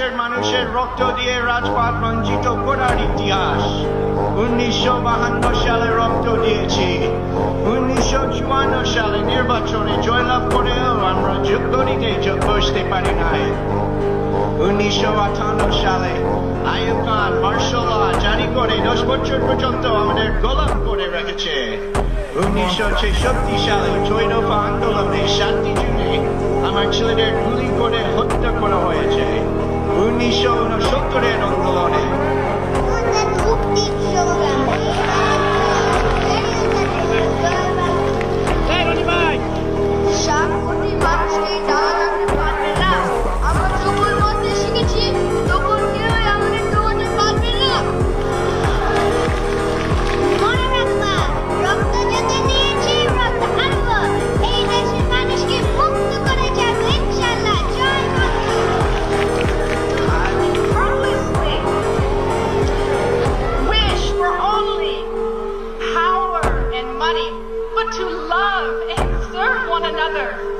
দেশের মানুষের রক্ত দিয়ে রাজপথ রঞ্জিত করার ইতিহাস। 1952 সালে রক্ত দিয়েছি, 1954 সালে নির্বাচনে জয়লাভ করেও আমরা যুদ্ধনীতি বসতে পারি নাই। 1958 সালে আইয়ুব খান মার্শাল ল জারি করে 10 বছর পর্যন্ত আমাদের গোলাম করে রেখেছে। 1966 সালে 6 দফা আন্দোলনে 7 জুনে আমার ছেলেদের গুলি করে হত্যা করা হয়েছে। 1969 আন্দোলনে but to love and serve one another.